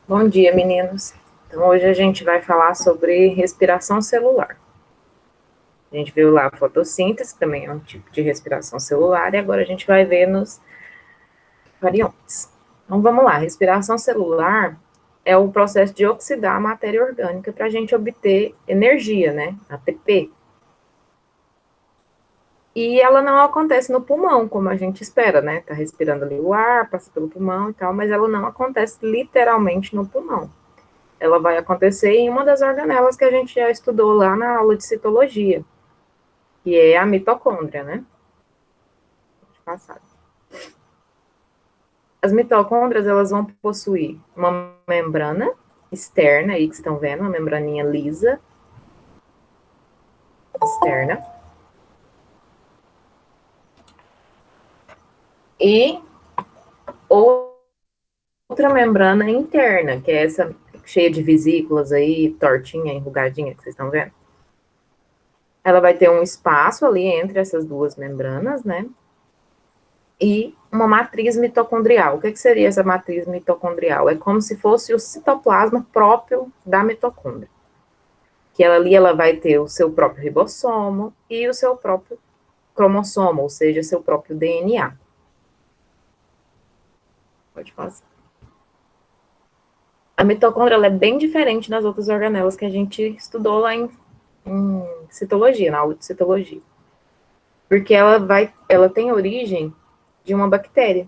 Bom dia, meninos. Então, hoje a gente vai falar sobre respiração celular. A gente viu lá a fotossíntese, que também é um tipo de respiração celular, e agora a gente vai ver nos variantes. Então, vamos lá. Respiração celular é o processo de oxidar a matéria orgânica para a gente obter energia, né? ATP. E ela não acontece no pulmão, como a gente espera, né? Tá respirando ali o ar, passa pelo pulmão e tal, mas ela não acontece literalmente no pulmão. Ela vai acontecer em uma das organelas que a gente já estudou lá na aula de citologia, que é a mitocôndria, né? Passado. As mitocôndrias, elas vão possuir uma membrana externa, aí que estão vendo, uma membraninha lisa, externa, e outra membrana interna, que é essa cheia de vesículas aí, tortinha, enrugadinha, que vocês estão vendo. Ela vai ter um espaço ali entre essas duas membranas, né? E uma matriz mitocondrial. O que seria essa matriz mitocondrial? É como se fosse o citoplasma próprio da mitocôndria. Que ela ali ela vai ter o seu próprio ribossomo e o seu próprio cromossomo, ou seja, seu próprio DNA. Pode passar. A mitocôndria ela é bem diferente das outras organelas que a gente estudou lá em citologia, na aula de citologia. Porque ela tem origem de uma bactéria.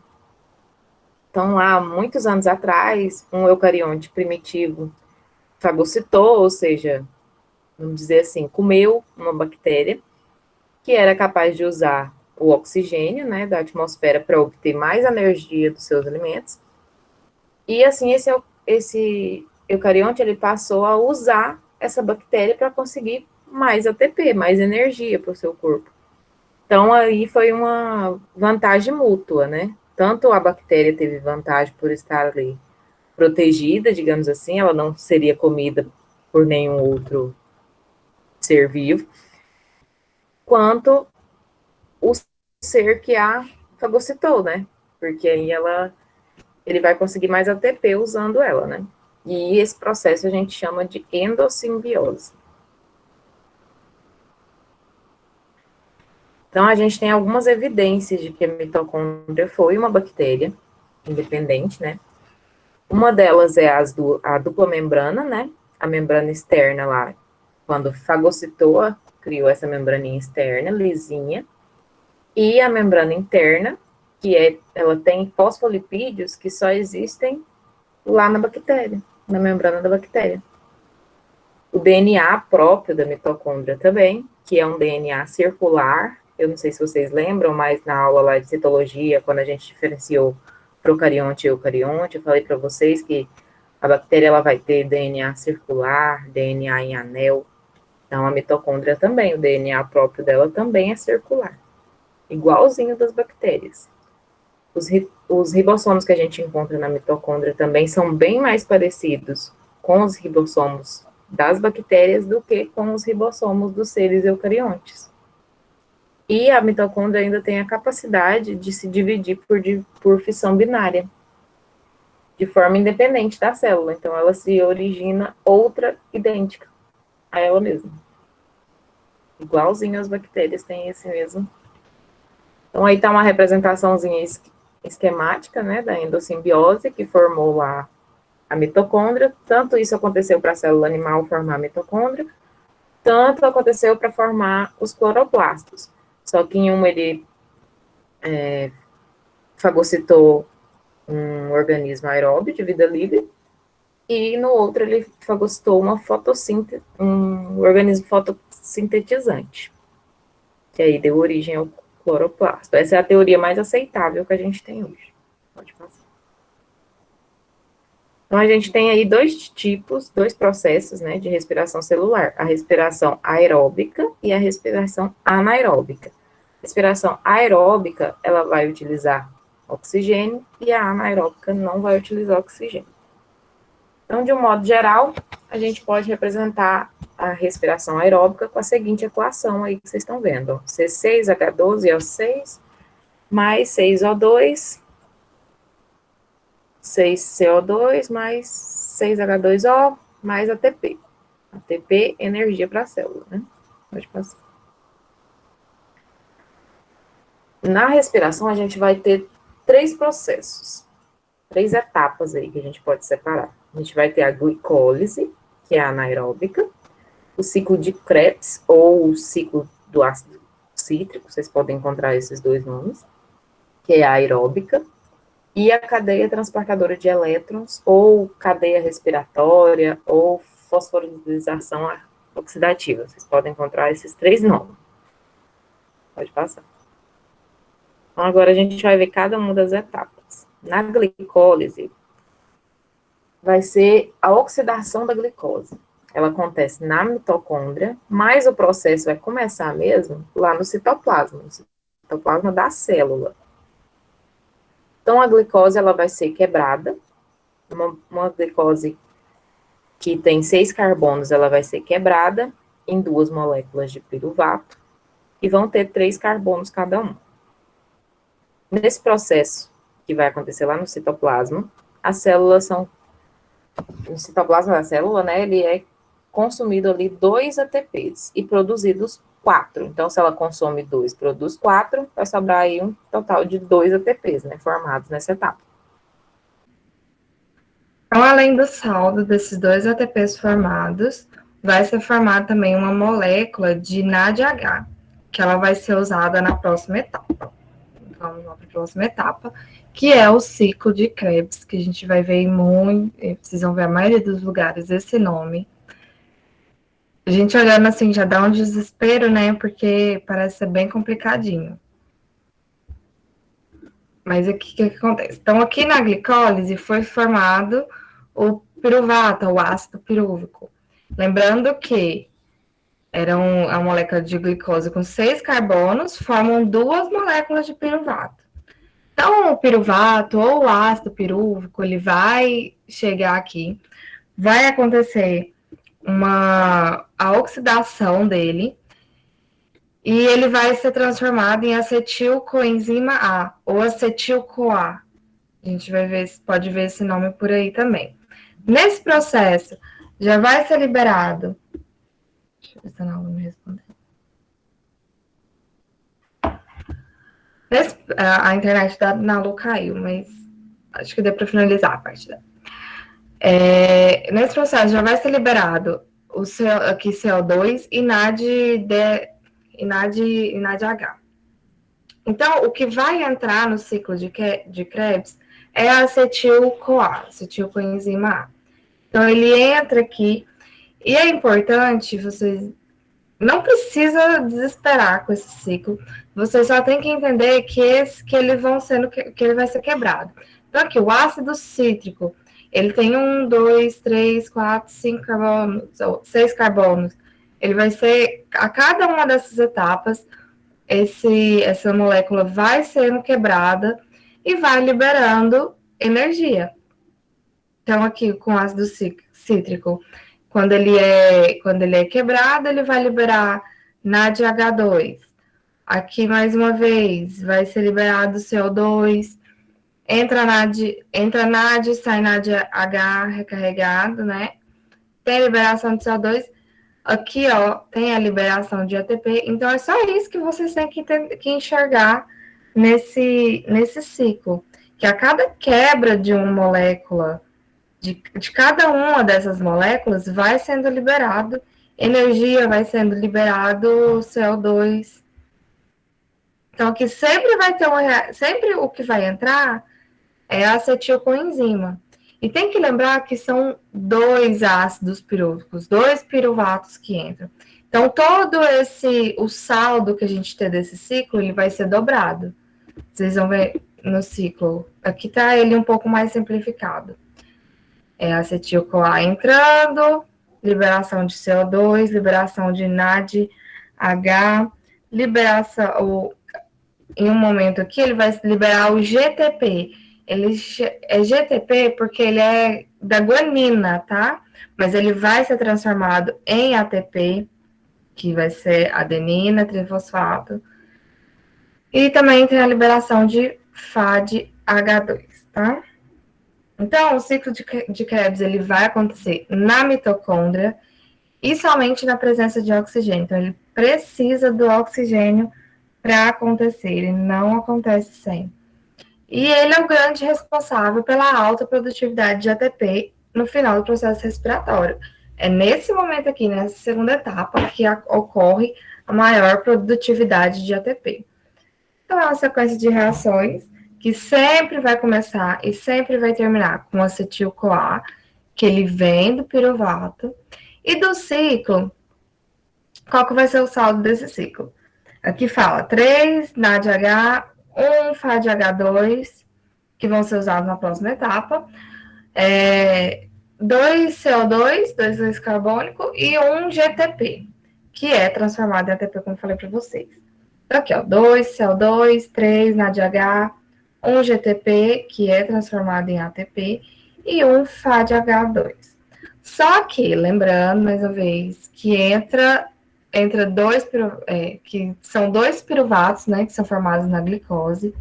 Então, lá, muitos anos atrás, um eucarionte primitivo fagocitou, ou seja, vamos dizer assim, comeu uma bactéria que era capaz de usar o oxigênio, né, da atmosfera para obter mais energia dos seus alimentos. E assim, esse eucarionte ele passou a usar essa bactéria para conseguir mais ATP, mais energia para o seu corpo. Então, aí foi uma vantagem mútua, né? Tanto a bactéria teve vantagem por estar ali protegida, digamos assim, ela não seria comida por nenhum outro ser vivo, quanto o ser que a fagocitou, né? Porque aí ele vai conseguir mais ATP usando ela, né? E esse processo a gente chama de endossimbiose. Então, a gente tem algumas evidências de que a mitocôndria foi uma bactéria independente, né? Uma delas é a dupla membrana, né? A membrana externa lá, quando fagocitou, criou essa membraninha externa, lisinha, e a membrana interna, ela tem fosfolipídios que só existem lá na bactéria, na membrana da bactéria. O DNA próprio da mitocôndria também, que é um DNA circular, eu não sei se vocês lembram, mas na aula lá de citologia, quando a gente diferenciou procarionte e eucarionte, eu falei para vocês que a bactéria ela vai ter DNA circular, DNA em anel. Então, a mitocôndria também, o DNA próprio dela também é circular, igualzinho das bactérias. Os ribossomos que a gente encontra na mitocôndria também são bem mais parecidos com os ribossomos das bactérias do que com os ribossomos dos seres eucariontes. E a mitocôndria ainda tem a capacidade de se dividir por fissão binária, de forma independente da célula. Então, ela se origina outra idêntica a ela mesma. Igualzinho as bactérias têm esse mesmo. Então, aí está uma representaçãozinha esquemática, né, da endossimbiose, que formou lá a mitocôndria. Tanto isso aconteceu para a célula animal formar a mitocôndria, tanto aconteceu para formar os cloroplastos. Só que em um ele fagocitou um organismo aeróbio de vida livre, e no outro ele fagocitou um organismo fotossintetizante, que aí deu origem ao cloroplasto. Essa é a teoria mais aceitável que a gente tem hoje. Pode passar. Então, a gente tem aí dois processos, né, de respiração celular, a respiração aeróbica e a respiração anaeróbica. A respiração aeróbica, ela vai utilizar oxigênio e a anaeróbica não vai utilizar oxigênio. Então, de um modo geral, a gente pode representar a respiração aeróbica com a seguinte equação aí que vocês estão vendo. C6H12O6 mais 6O2 6CO2 mais 6H2O mais ATP. ATP, energia para a célula, né? Pode passar. Na respiração, a gente vai ter 3 processos, 3 etapas aí que a gente pode separar. A gente vai ter a glicólise, que é anaeróbica, o ciclo de Krebs, ou o ciclo do ácido cítrico, vocês podem encontrar esses 2 nomes, que é a aeróbica, e a cadeia transportadora de elétrons, ou cadeia respiratória, ou fosforilização oxidativa. Vocês podem encontrar esses 3 nomes. Pode passar. Então, agora a gente vai ver cada uma das etapas. Na glicólise, vai ser a oxidação da glicose. Ela acontece na mitocôndria, mas o processo vai começar mesmo lá no citoplasma da célula. Então, a glicose, ela vai ser quebrada. Uma glicose que tem 6 carbonos, ela vai ser quebrada em 2 moléculas de piruvato, e vão ter 3 carbonos cada um. Nesse processo, que vai acontecer lá no citoplasma, as células são... No citoplasma da célula, né, ele é consumido ali 2 ATPs e produzidos 4. Então, se ela consome 2, produz 4, vai sobrar aí um total de 2 ATPs, né, formados nessa etapa. Então, além do saldo desses 2 ATPs formados, vai ser formada também uma molécula de NADH, que ela vai ser usada na próxima etapa. Vamos lá para a próxima etapa, que é o ciclo de Krebs, que a gente vai ver muito, vocês vão ver a maioria dos lugares esse nome. A gente olhando assim já dá um desespero, né? Porque parece ser bem complicadinho. Mas o que acontece? Então, aqui na glicólise foi formado o piruvato, o ácido pirúvico. Lembrando que era uma molécula de glicose com 6 carbonos, formam 2 moléculas de piruvato. Então, o piruvato ou o ácido pirúvico, ele vai chegar aqui, vai acontecer a oxidação dele, e ele vai ser transformado em acetilcoenzima A, ou acetil-CoA. A gente vai ver, pode ver esse nome por aí também. Nesse processo, já vai ser liberado... Deixa eu ver se a Ana me responder. A internet da Nalu caiu, mas acho que deu para finalizar a parte dela. Nesse processo já vai ser liberado aqui CO2 e NADH. Então, o que vai entrar no ciclo de Krebs é a acetil-CoA, acetilcoenzima A. Então, ele entra aqui, e é importante, vocês não precisa desesperar com esse ciclo, vocês só tem que entender que ele vai ser quebrado. Então, aqui, o ácido cítrico, ele tem 1, 2, 3, 4, 5 carbonos, ou 6 carbonos. Ele vai ser, a cada uma dessas etapas, essa molécula vai sendo quebrada e vai liberando energia. Então, aqui, com ácido cítrico, quando ele é quebrado, ele vai liberar NADH2. Aqui, mais uma vez, vai ser liberado CO2, entra NAD, sai NADH recarregado, né? Tem a liberação de CO2. Aqui, ó, tem a liberação de ATP. Então, é só isso que vocês têm que enxergar nesse ciclo. Que a cada quebra de uma molécula, de cada uma dessas moléculas, vai sendo liberado energia, vai sendo liberado CO2. Então, aqui sempre vai ter sempre o que vai entrar é a acetilcoenzima. E tem que lembrar que são 2 ácidos pirúvicos, 2 piruvatos que entram. Então, todo o saldo que a gente tem desse ciclo, ele vai ser dobrado. Vocês vão ver no ciclo. Aqui está ele um pouco mais simplificado. É acetil-CoA entrando, liberação de CO2, liberação de NADH, liberação... Em um momento aqui, ele vai liberar o GTP. Ele é GTP porque ele é da guanina, tá? Mas ele vai ser transformado em ATP, que vai ser adenina, trifosfato. E também tem a liberação de FADH2, tá? Então, o ciclo de Krebs ele vai acontecer na mitocôndria e somente na presença de oxigênio. Então, ele precisa do oxigênio para acontecer, ele não acontece sem. E ele é o grande responsável pela alta produtividade de ATP no final do processo respiratório. É nesse momento aqui, nessa segunda etapa, que ocorre a maior produtividade de ATP. Então, é uma sequência de reações que sempre vai começar e sempre vai terminar com acetil-CoA, que ele vem do piruvato, e do ciclo, qual que vai ser o saldo desse ciclo? Aqui fala 3 NADH, 1 FADH2, que vão ser usados na próxima etapa, 2 CO2, 2 gás carbônico, e 1 GTP, que é transformado em ATP, como eu falei para vocês. Então, aqui, ó, 2 CO2, 3 NADH, 1 GTP, que é transformado em ATP, e 1 FADH2. Só que, lembrando, mais uma vez, que entra dois, que são 2 piruvatos, né, que são formados na glicose.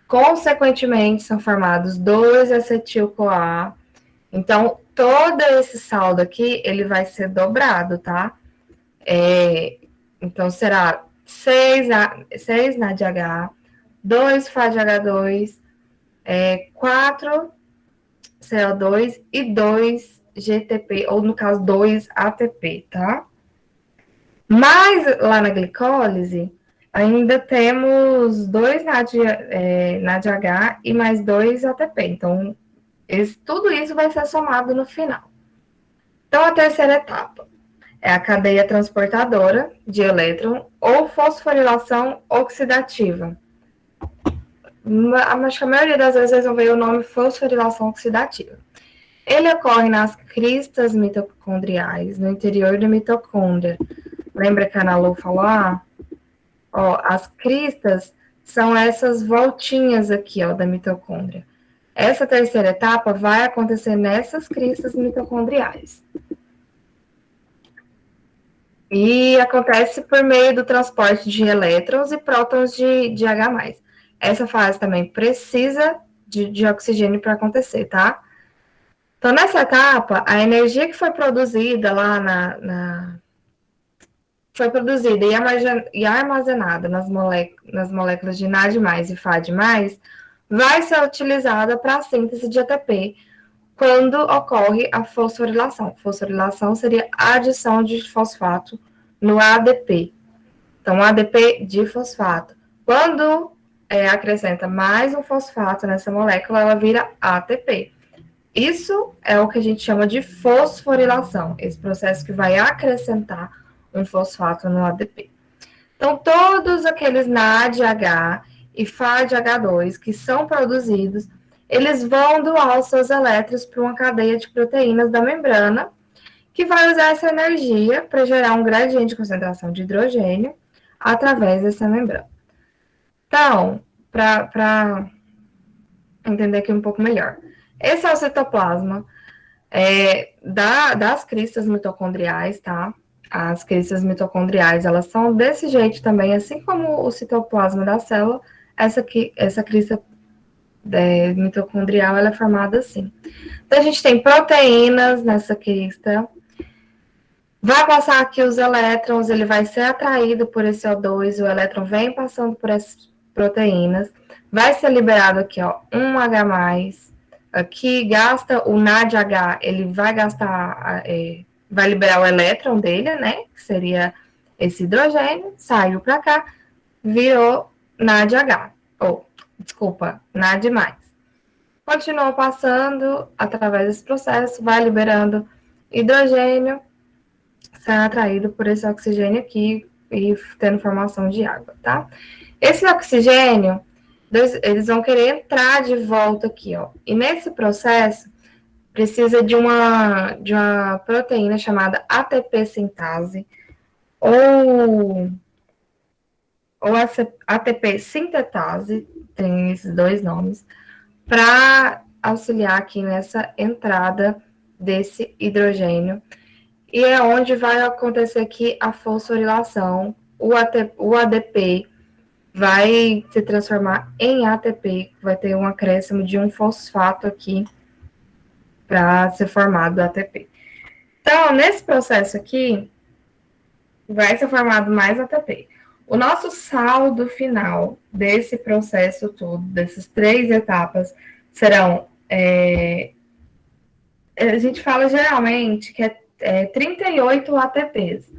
Consequentemente, são formados 2 acetil-CoA. Então, todo esse saldo aqui, ele vai ser dobrado, tá? Então, será 6 NADH, 2 FADH2, 4 CO2 e 2 GTP, ou no caso, 2 ATP, tá? Mas lá na glicólise, ainda temos 2 NADH e mais 2 ATP. Então, tudo isso vai ser somado no final. Então, a terceira etapa é a cadeia transportadora de elétron ou fosforilação oxidativa. Acho que a maioria das vezes vocês vão ver o nome fosforilação oxidativa. Ele ocorre nas cristas mitocondriais, no interior da mitocôndria. Lembra que a Ana Lu falou? As cristas são essas voltinhas aqui, ó, da mitocôndria. Essa terceira etapa vai acontecer nessas cristas mitocondriais. E acontece por meio do transporte de elétrons e prótons de H+. Essa fase também precisa de oxigênio para acontecer, tá? Então, nessa etapa, a energia que foi produzida lá foi produzida e armazenada nas moléculas de NAD+, e FAD+, vai ser utilizada para a síntese de ATP, quando ocorre a fosforilação. Fosforilação seria a adição de fosfato no ADP. Então, ADP de fosfato. Quando acrescenta mais um fosfato nessa molécula, ela vira ATP. Isso é o que a gente chama de fosforilação, esse processo que vai acrescentar um fosfato no ADP. Então, todos aqueles NADH e FADH2 que são produzidos, eles vão doar os seus elétrons para uma cadeia de proteínas da membrana, que vai usar essa energia para gerar um gradiente de concentração de hidrogênio através dessa membrana. Então, para entender aqui um pouco melhor, esse é o citoplasma das cristas mitocondriais, tá? As cristas mitocondriais, elas são desse jeito também, assim como o citoplasma da célula, essa crista mitocondrial, ela é formada assim. Então, a gente tem proteínas nessa crista, vai passar aqui os elétrons, ele vai ser atraído por esse O2, o elétron vem passando por essas proteínas, vai ser liberado aqui, ó, um H+, aqui gasta o NADH, ele vai gastar, vai liberar o elétron dele, né, que seria esse hidrogênio, saiu para cá, virou NADH, NAD+. Continuou passando através desse processo, vai liberando hidrogênio, sendo atraído por esse oxigênio aqui e tendo formação de água, tá? Esse oxigênio, eles vão querer entrar de volta aqui, ó. E nesse processo, precisa de uma proteína chamada ATP sintase, ou ATP sintetase, tem esses dois nomes, para auxiliar aqui nessa entrada desse hidrogênio. E é onde vai acontecer aqui a fosforilação, o ADP vai se transformar em ATP, vai ter um acréscimo de um fosfato aqui para ser formado ATP. Então, nesse processo aqui, vai ser formado mais ATP. O nosso saldo final desse processo todo, dessas 3 etapas, serão... a gente fala geralmente que é 38 ATPs.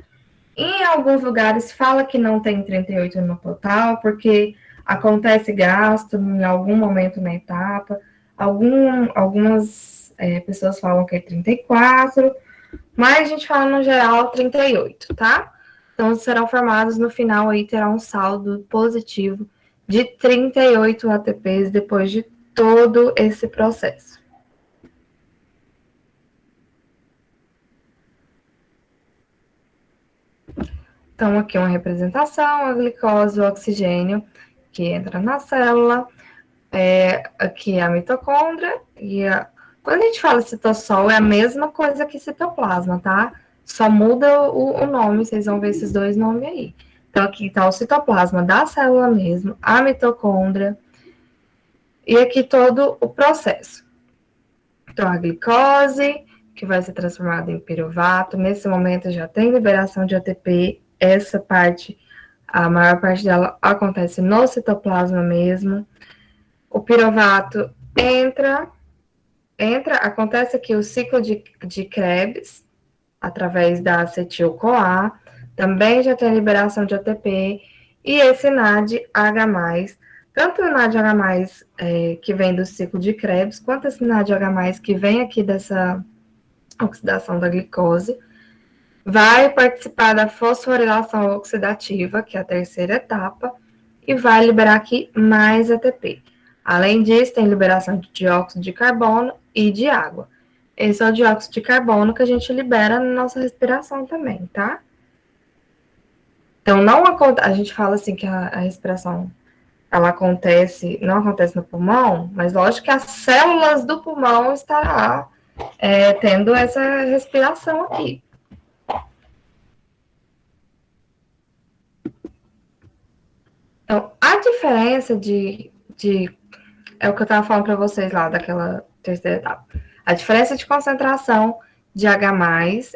Em alguns lugares fala que não tem 38 no total, porque acontece gasto em algum momento na etapa. Algumas pessoas falam que é 34, mas a gente fala no geral 38, tá? Então, serão formados no final aí, terá um saldo positivo de 38 ATPs depois de todo esse processo. Então, aqui uma representação, a glicose, o oxigênio, que entra na célula, aqui a mitocôndria, quando a gente fala citossol, é a mesma coisa que citoplasma, tá? Só muda o nome, vocês vão ver esses 2 nomes aí. Então, aqui está o citoplasma da célula mesmo, a mitocôndria, e aqui todo o processo. Então, a glicose, que vai ser transformada em piruvato, nesse momento já tem liberação de ATP, essa parte, a maior parte dela acontece no citoplasma mesmo. O piruvato acontece aqui o ciclo de Krebs, através da acetil-CoA, também já tem liberação de ATP, e esse NADH+, tanto o NADH+, que vem do ciclo de Krebs, quanto esse NADH+, que vem aqui dessa oxidação da glicose, vai participar da fosforilação oxidativa, que é a 3ª etapa, e vai liberar aqui mais ATP. Além disso, tem liberação de dióxido de carbono e de água. Esse é o dióxido de carbono que a gente libera na nossa respiração também, tá? Então, a gente fala assim que a respiração, ela não acontece no pulmão, mas lógico que as células do pulmão estarão tendo essa respiração aqui. Então, a diferença é o que eu estava falando para vocês lá, daquela 3ª etapa. A diferença de concentração de H+,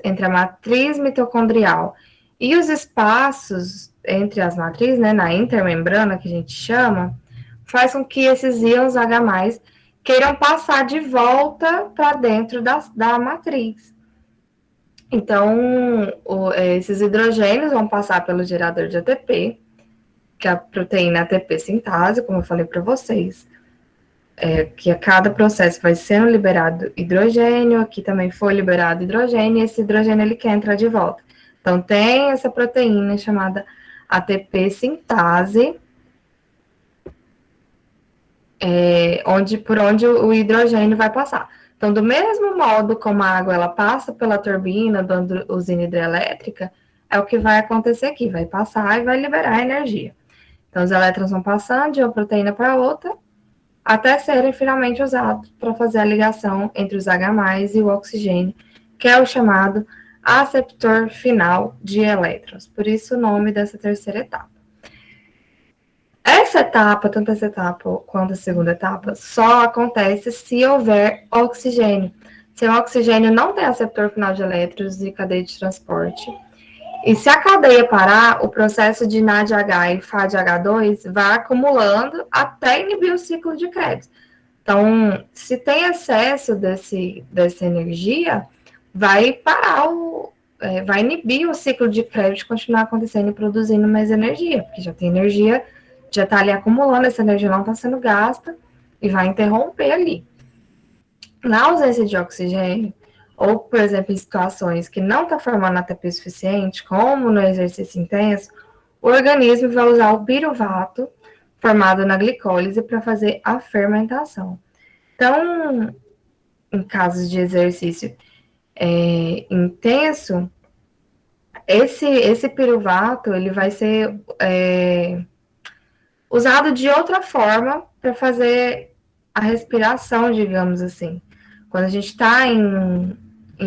entre a matriz mitocondrial e os espaços entre as matrizes, né, na intermembrana, que a gente chama, faz com que esses íons H+, queiram passar de volta para dentro da matriz. Então, esses hidrogênios vão passar pelo gerador de ATP, que é a proteína ATP sintase, como eu falei para vocês, que a cada processo vai sendo liberado hidrogênio, aqui também foi liberado hidrogênio, e esse hidrogênio ele quer entrar de volta. Então, tem essa proteína chamada ATP sintase, por onde o hidrogênio vai passar. Então, do mesmo modo como a água ela passa pela turbina da usina hidrelétrica, é o que vai acontecer aqui, vai passar e vai liberar energia. Então, os elétrons vão passando de uma proteína para outra, até serem finalmente usados para fazer a ligação entre os H+, e o oxigênio, que é o chamado aceptor final de elétrons. Por isso o nome dessa 3ª etapa. Essa etapa, tanto essa etapa quanto a 2ª etapa, só acontece se houver oxigênio. Se o oxigênio não tem aceptor final de elétrons e cadeia de transporte, e se a cadeia parar, o processo de NADH e FADH2 vai acumulando até inibir o ciclo de Krebs. Então, se tem excesso dessa energia, vai parar vai inibir o ciclo de Krebs de continuar acontecendo e produzindo mais energia, porque já tem energia, já está ali acumulando, essa energia não está sendo gasta e vai interromper ali. Na ausência de oxigênio, ou, por exemplo, em situações que não está formando ATP suficiente, como no exercício intenso, o organismo vai usar o piruvato formado na glicólise para fazer a fermentação. Então, em casos de exercício intenso, esse piruvato ele vai ser usado de outra forma para fazer a respiração, digamos assim. Quando a gente está em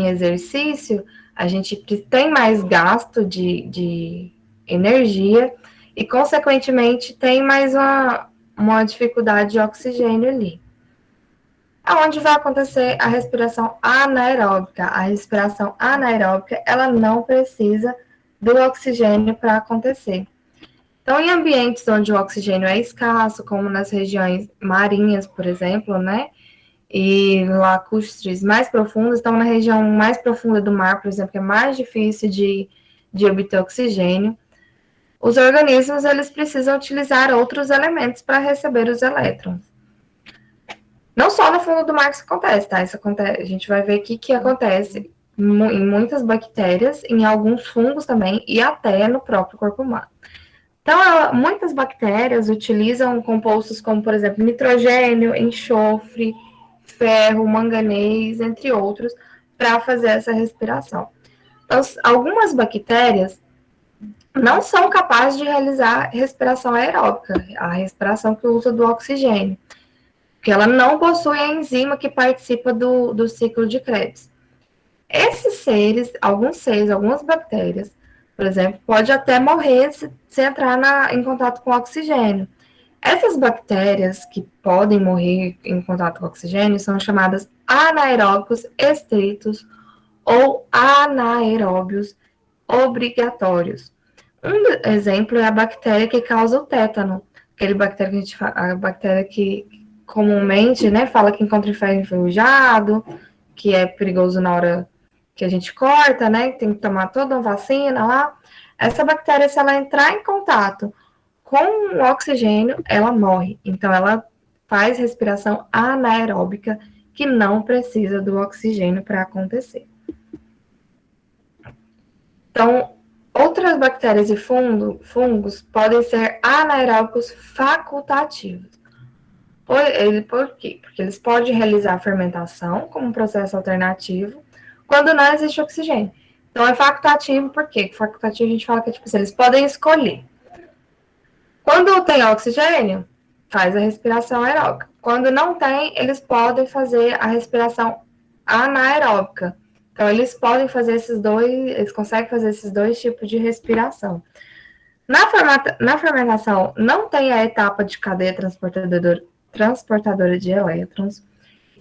exercício, a gente tem mais gasto de energia e, consequentemente, tem mais uma dificuldade de oxigênio ali. aonde vai acontecer a respiração anaeróbica. A respiração anaeróbica, ela não precisa do oxigênio para acontecer. Então, em ambientes onde o oxigênio é escasso, como nas regiões marinhas, por exemplo, né, e lacustres mais profundos, então na região mais profunda do mar, por exemplo, que é mais difícil de obter oxigênio, os organismos eles precisam utilizar outros elementos para receber os elétrons. Não só no fundo do mar que isso acontece, tá? Isso acontece, a gente vai ver aqui que acontece em muitas bactérias, em alguns fungos também, e até no próprio corpo humano. Então, muitas bactérias utilizam compostos como, por exemplo, nitrogênio, enxofre, ferro, manganês, entre outros, para fazer essa respiração. Então, algumas bactérias não são capazes de realizar respiração aeróbica, a respiração que usa do oxigênio, porque ela não possui a enzima que participa do ciclo de Krebs. Esses seres, algumas bactérias, por exemplo, pode até morrer se entrar em contato com oxigênio. Essas bactérias que podem morrer em contato com oxigênio são chamadas anaeróbicos estritos ou anaeróbios obrigatórios. Um exemplo é a bactéria que causa o tétano, aquele bactéria que a bactéria que comumente, né, fala que encontra em ferro enferrujado, que é perigoso na hora que a gente corta, né, tem que tomar toda uma vacina lá. Essa bactéria, se ela entrar em contato com o oxigênio, ela morre. Então, ela faz respiração anaeróbica, que não precisa do oxigênio para acontecer. Então, outras bactérias e fungos podem ser anaeróbicos facultativos. Por quê? Porque eles podem realizar fermentação como um processo alternativo quando não existe oxigênio. Então, é facultativo, por quê? Facultativo a gente fala que tipo, eles podem escolher. Quando tem oxigênio, faz a respiração aeróbica. Quando não tem, eles podem fazer a respiração anaeróbica. Então, eles podem fazer eles conseguem fazer esses dois tipos de respiração. Na fermentação, não tem a etapa de cadeia transportadora de elétrons,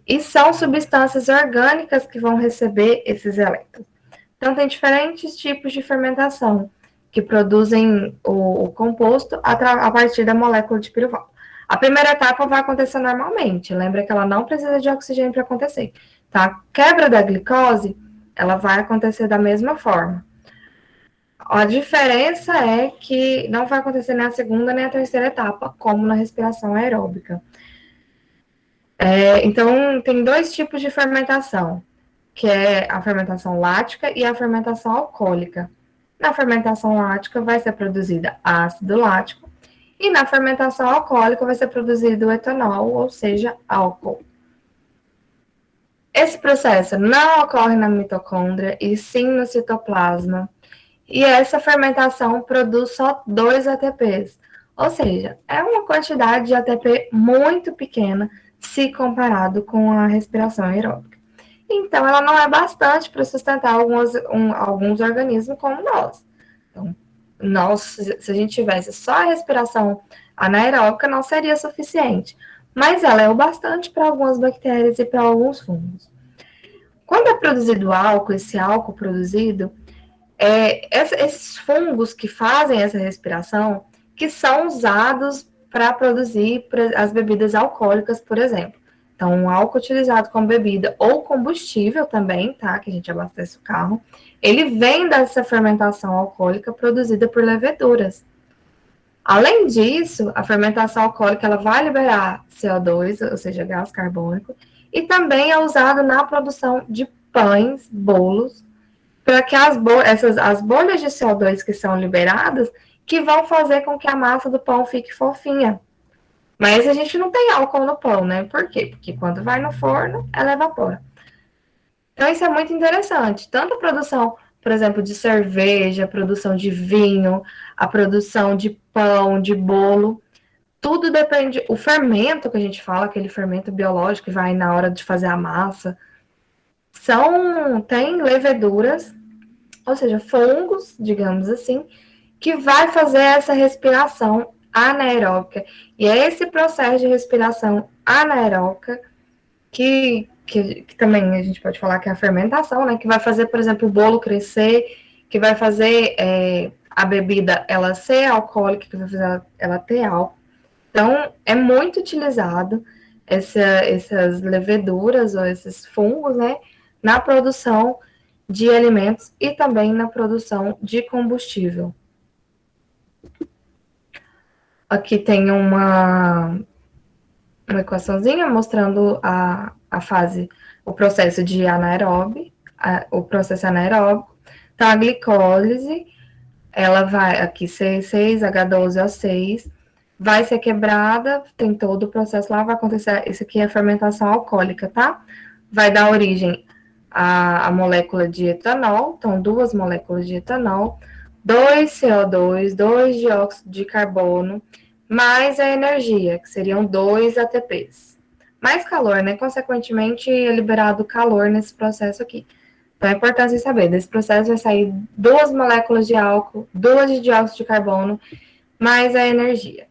e são substâncias orgânicas que vão receber esses elétrons. Então, tem diferentes tipos de fermentação que produzem o composto a partir da molécula de piruvato. A primeira etapa vai acontecer normalmente, lembra que ela não precisa de oxigênio para acontecer. Tá? A quebra da glicose, ela vai acontecer da mesma forma. A diferença é que não vai acontecer nem a segunda nem a terceira etapa, como na respiração aeróbica. Então, tem dois tipos de fermentação, que é a fermentação lática e a fermentação alcoólica. Na fermentação lática vai ser produzida ácido lático, e na fermentação alcoólica vai ser produzido o etanol, ou seja, álcool. Esse processo não ocorre na mitocôndria, e sim no citoplasma. E essa fermentação produz só 2 ATPs, ou seja, é uma quantidade de ATP muito pequena se comparado com a respiração aeróbica. Então, ela não é bastante para sustentar alguns organismos como nós. Então, se a gente tivesse só a respiração anaeróbica, não seria suficiente. Mas ela é o bastante para algumas bactérias e para alguns fungos. Quando é produzido álcool, esse álcool produzido, esses fungos que fazem essa respiração, que são usados para produzir as bebidas alcoólicas, por exemplo. Então, o álcool utilizado como bebida ou combustível também, tá? Que a gente abastece o carro, ele vem dessa fermentação alcoólica produzida por leveduras. Além disso, a fermentação alcoólica ela vai liberar CO2, ou seja, gás carbônico, e também é usado na produção de pães, bolos, para que as bolhas de CO2 que são liberadas, que vão fazer com que a massa do pão fique fofinha. Mas a gente não tem álcool no pão, né? Por quê? Porque quando vai no forno, ela evapora. Então, isso é muito interessante. Tanto a produção, por exemplo, de cerveja, a produção de vinho, a produção de pão, de bolo, tudo depende. O fermento que a gente fala, aquele fermento biológico que vai na hora de fazer a massa, tem leveduras, ou seja, fungos, digamos assim, que vai fazer essa respiração anaeróbica. E é esse processo de respiração anaeróbica que também a gente pode falar que é a fermentação, né? Que vai fazer, por exemplo, o bolo crescer, que vai fazer a bebida ela ser alcoólica, que vai fazer ela ter álcool. Então, é muito utilizado essas leveduras ou esses fungos, né? Na produção de alimentos e também na produção de combustível. Aqui tem uma equaçãozinha mostrando a fase, o processo de anaeróbio, o processo anaeróbico. Então, a glicólise, ela vai, aqui C6H12O6, vai ser quebrada, tem todo o processo lá, vai acontecer, isso aqui é a fermentação alcoólica, tá? Vai dar origem à molécula de etanol, então 2 moléculas de etanol, 2 CO2, 2 dióxido de carbono, mais a energia, que seriam 2 ATPs. Mais calor, né? Consequentemente, é liberado calor nesse processo aqui. Então, é importante saber, desse processo vai sair 2 moléculas de álcool, 2 de dióxido de carbono, mais a energia.